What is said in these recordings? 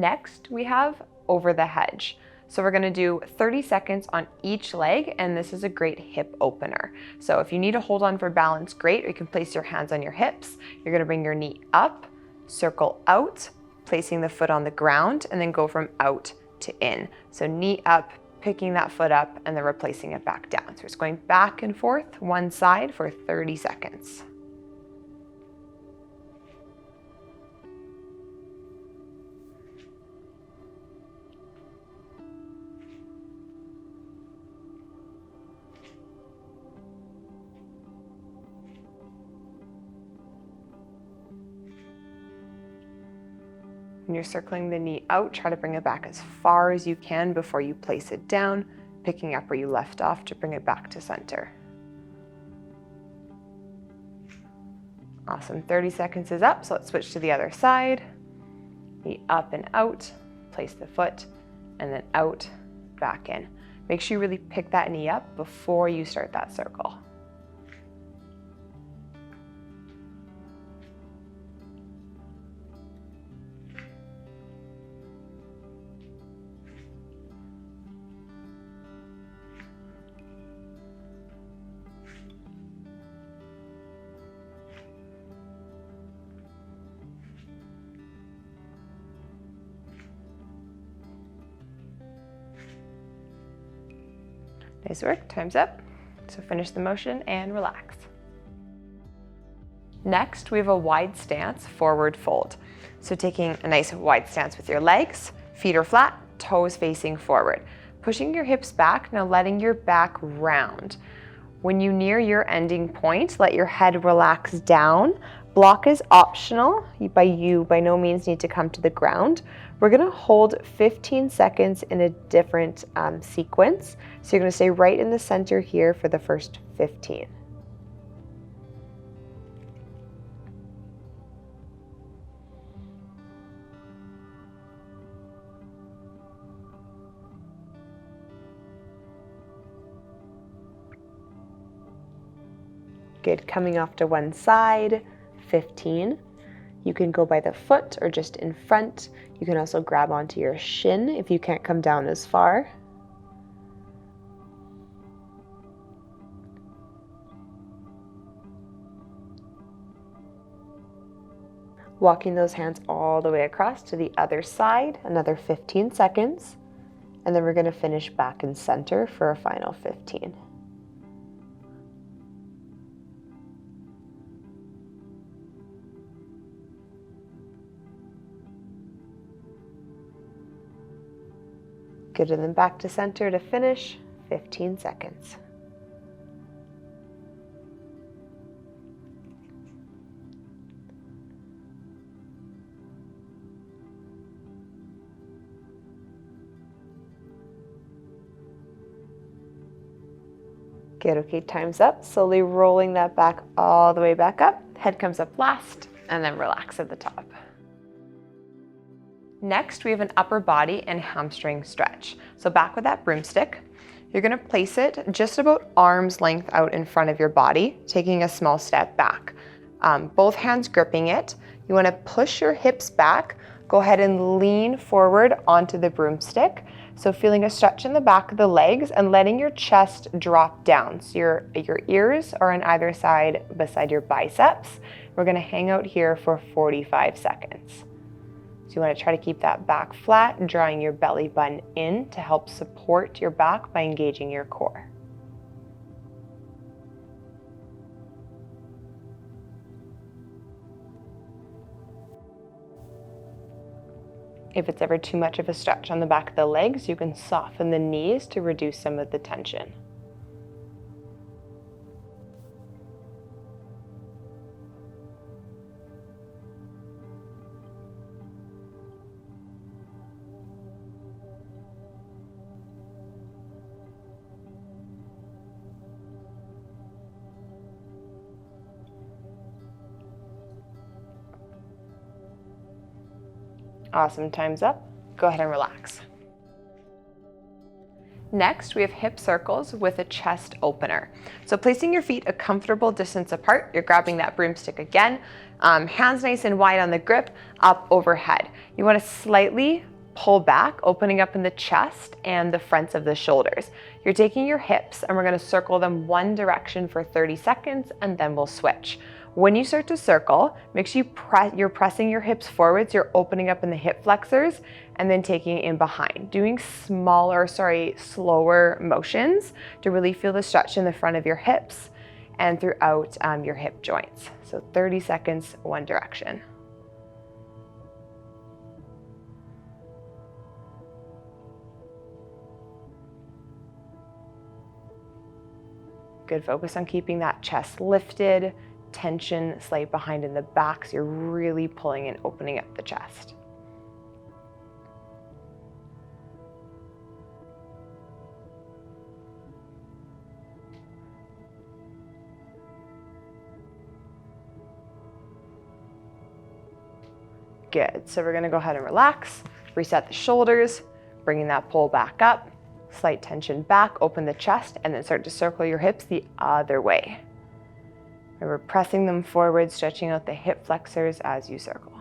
Next, we have over the hedge. So we're gonna do 30 seconds on each leg, and this is a great hip opener. So if you need to hold on for balance, great. You can place your hands on your hips. You're gonna bring your knee up, circle out, placing the foot on the ground, and then go from out to in. So knee up, picking that foot up, and then replacing it back down. So it's going back and forth, one side for 30 seconds. When you're circling the knee out, try to bring it back as far as you can before you place it down, picking up where you left off to bring it back to center. Awesome, 30 seconds is up, so let's switch to the other side. Knee up and out, place the foot, and then out, back in. Make sure you really pick that knee up before you start that circle. Nice work, time's up. So finish the motion and relax. Next, we have a wide stance, forward fold. So taking a nice wide stance with your legs, feet are flat, toes facing forward. Pushing your hips back, now letting your back round. When you near your ending point, let your head relax down. Block is optional. You by no means need to come to the ground. We're gonna hold 15 seconds in a different sequence. So you're gonna stay right in the center here for the first 15. Good, coming off to one side, 15. You can go by the foot or just in front. You can also grab onto your shin if you can't come down as far. Walking those hands all the way across to the other side, another 15 seconds. And then we're gonna finish back in center for a final 15. Good, and then back to center to finish, 15 seconds. Good, okay, time's up. Slowly rolling that back all the way back up. Head comes up last, and then relax at the top. Next, we have an upper body and hamstring stretch. So back with that broomstick, you're gonna place it just about arm's length out in front of your body, taking a small step back. Both hands gripping it. You wanna push your hips back, go ahead and lean forward onto the broomstick. So feeling a stretch in the back of the legs and letting your chest drop down. So your ears are on either side beside your biceps. We're gonna hang out here for 45 seconds. So you want to try to keep that back flat, drawing your belly button in to help support your back by engaging your core. If it's ever too much of a stretch on the back of the legs, you can soften the knees to reduce some of the tension. Awesome, time's up. Go ahead and relax. Next, we have hip circles with a chest opener. So placing your feet a comfortable distance apart, you're grabbing that broomstick again, hands nice and wide on the grip, up overhead. You want to slightly pull back, opening up in the chest and the fronts of the shoulders. You're taking your hips and we're gonna circle them one direction for 30 seconds and then we'll switch. When you start to circle, make sure you're pressing your hips forwards, you're opening up in the hip flexors and then taking it in behind. Doing slower motions to really feel the stretch in the front of your hips and throughout your hip joints. So 30 seconds, one direction. Good, focus on keeping that chest lifted, tension slight behind in the back, so you're really pulling and opening up the chest. Good, so we're gonna go ahead and relax, reset the shoulders, bringing that pull back up, slight tension back, open the chest, and then start to circle your hips the other way. And we're pressing them forward, stretching out the hip flexors as you circle.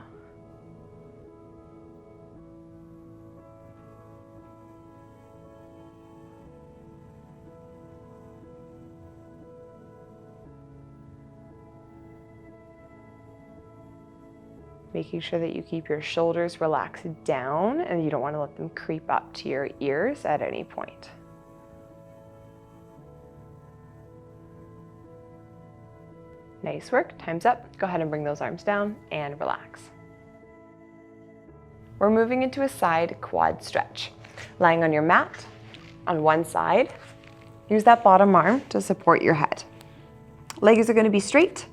Making sure that you keep your shoulders relaxed down and you don't want to let them creep up to your ears at any point. Nice work, time's up. Go ahead and bring those arms down and relax. We're moving into a side quad stretch. Lying on your mat on one side, use that bottom arm to support your head. Legs are going to be straight.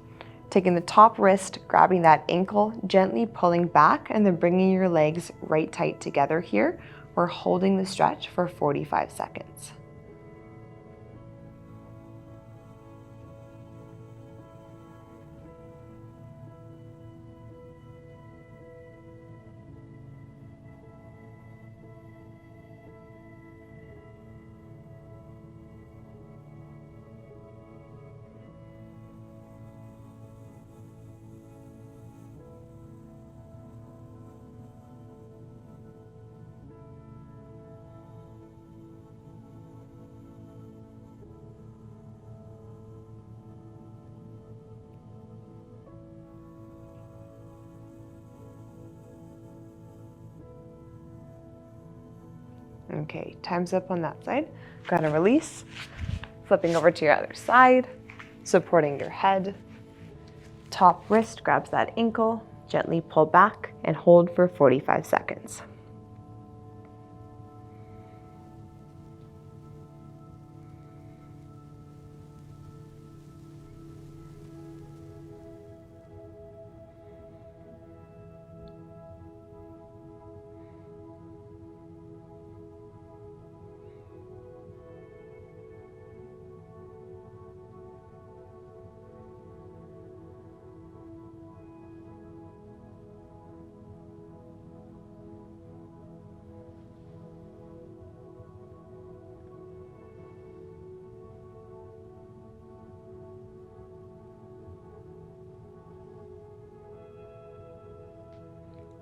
Taking the top wrist, grabbing that ankle, gently pulling back, and then bringing your legs right tight together here. We're holding the stretch for 45 seconds. Okay, time's up on that side. Go ahead and release. Flipping over to your other side, supporting your head. Top wrist grabs that ankle, gently pull back and hold for 45 seconds.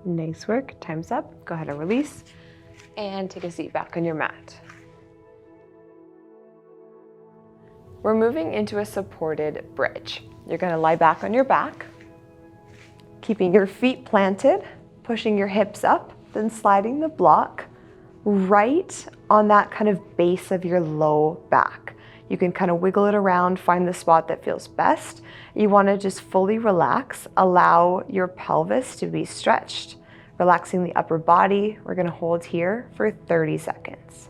Nice work, time's up. Go ahead and release and take a seat back on your mat. We're moving into a supported bridge. You're gonna lie back on your back, keeping your feet planted, pushing your hips up, then sliding the block right on that kind of base of your low back. You can kind of wiggle it around, find the spot that feels best. You want to just fully relax, allow your pelvis to be stretched. Relaxing the upper body, we're going to hold here for 30 seconds.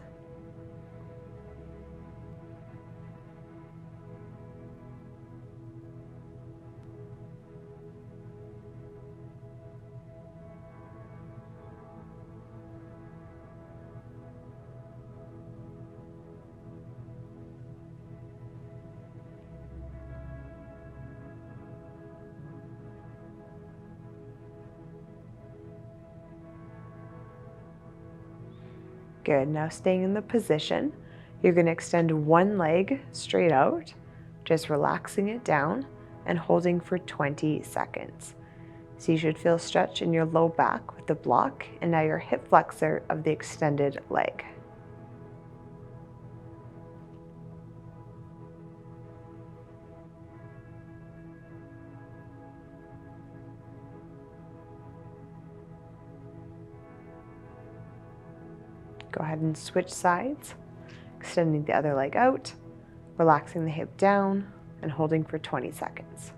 Good, now staying in the position, you're going to extend one leg straight out, just relaxing it down and holding for 20 seconds. So you should feel stretch in your low back with the block and now your hip flexor of the extended leg. Go ahead and switch sides, extending the other leg out, relaxing the hip down, and holding for 20 seconds.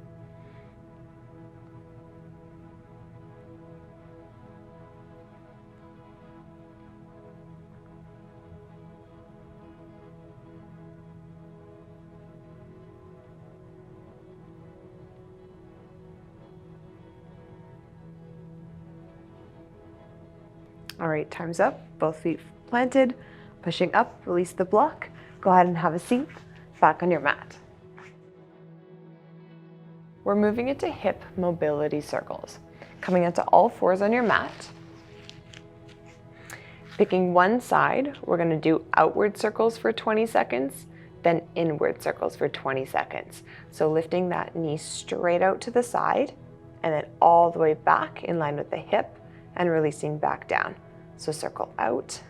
All right, time's up. Both feet planted, pushing up, release the block. Go ahead and have a seat back on your mat. We're moving into hip mobility circles. Coming onto all fours on your mat. Picking one side, we're gonna do outward circles for 20 seconds, then inward circles for 20 seconds. So lifting that knee straight out to the side and then all the way back in line with the hip and releasing back down. So circle out,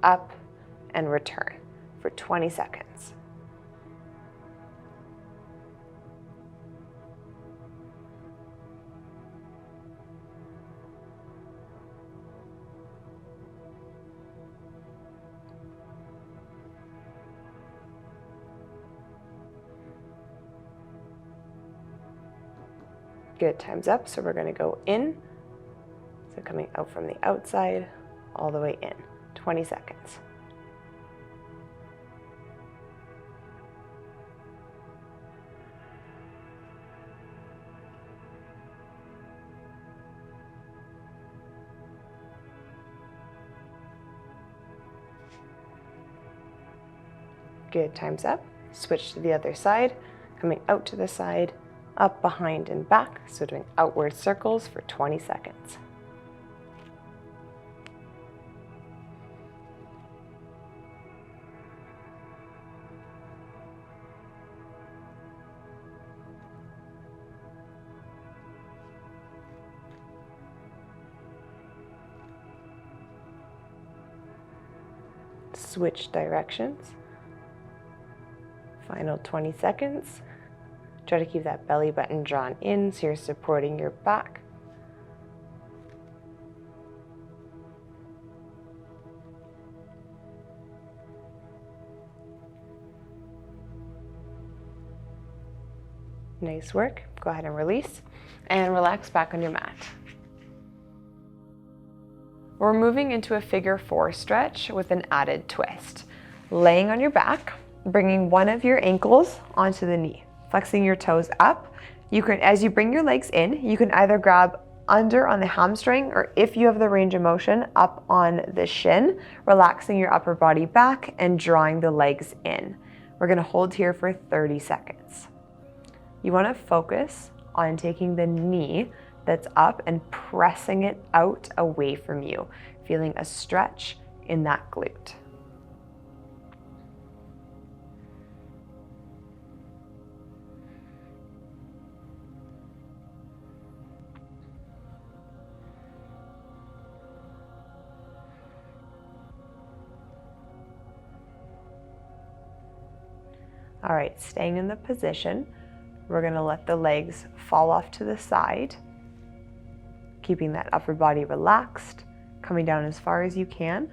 up, and return for 20 seconds. Good, time's up. So we're gonna go in. So coming out from the outside, all the way in, 20 seconds. Good, time's up. Switch to the other side, coming out to the side, up, behind, and back. So doing outward circles for 20 seconds. Switch directions. Final 20 seconds. Try to keep that belly button drawn in so you're supporting your back. Nice work. Go ahead and release and relax back on your mat. We're moving into a figure 4 stretch with an added twist. Laying on your back, bringing one of your ankles onto the knee, flexing your toes up. You can, as you bring your legs in, you can either grab under on the hamstring or if you have the range of motion, up on the shin, relaxing your upper body back and drawing the legs in. We're gonna hold here for 30 seconds. You wanna focus on taking the knee that's up and pressing it out away from you, feeling a stretch in that glute. All right, staying in the position, we're gonna let the legs fall off to the side, keeping that upper body relaxed, coming down as far as you can,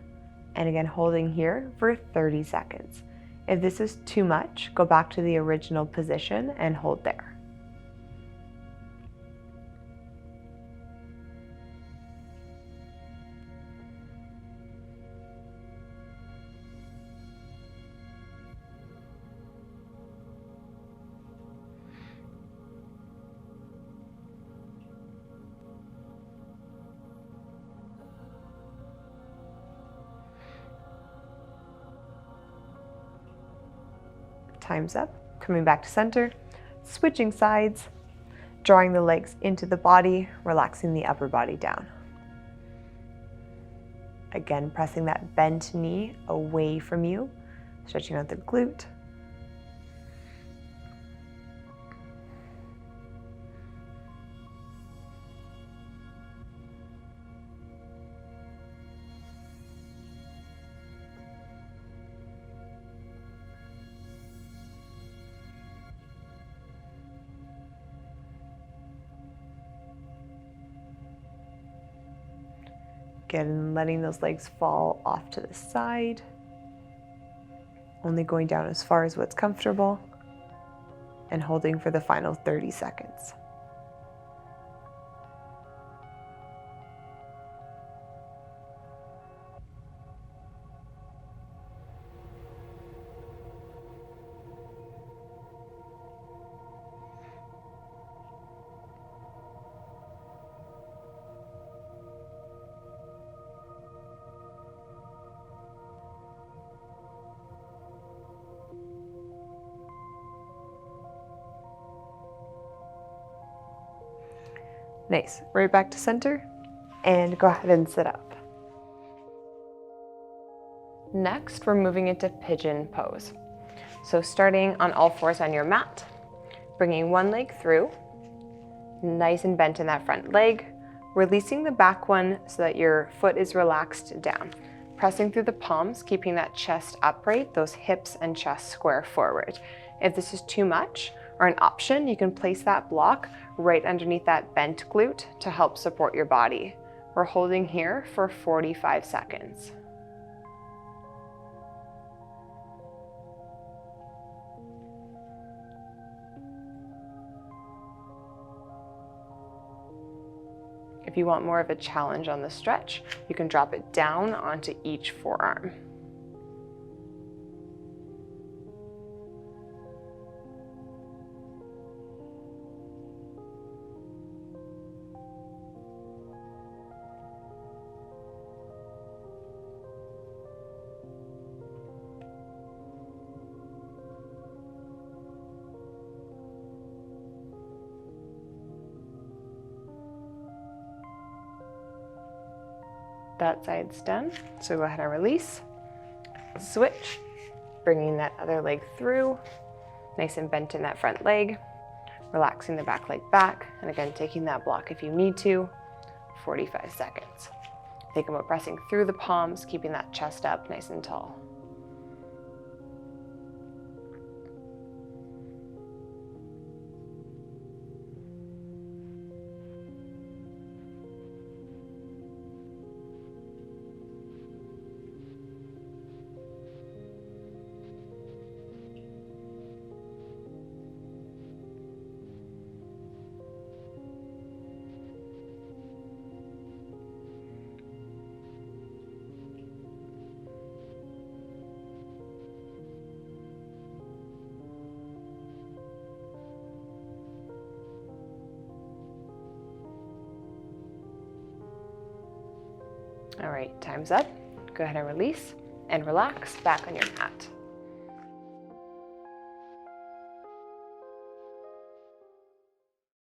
and again, holding here for 30 seconds. If this is too much, go back to the original position and hold there. Time's up. Coming back to center, switching sides, drawing the legs into the body, relaxing the upper body down. Again, pressing that bent knee away from you, stretching out the glute. Again, letting those legs fall off to the side. Only going down as far as what's comfortable. And holding for the final 30 seconds. Nice, right back to center, and go ahead and sit up. Next, we're moving into Pigeon Pose. So starting on all fours on your mat, bringing one leg through, nice and bent in that front leg, releasing the back one so that your foot is relaxed down. Pressing through the palms, keeping that chest upright, those hips and chest square forward. If this is too much, or an option, you can place that block right underneath that bent glute to help support your body. We're holding here for 45 seconds. If you want more of a challenge on the stretch, you can drop it down onto each forearm. That side's done, so go ahead and release. Switch, bringing that other leg through, nice and bent in that front leg, relaxing the back leg back, and again, taking that block if you need to, 45 seconds. Think about pressing through the palms, keeping that chest up nice and tall. All right, time's up. Go ahead and release and relax back on your mat.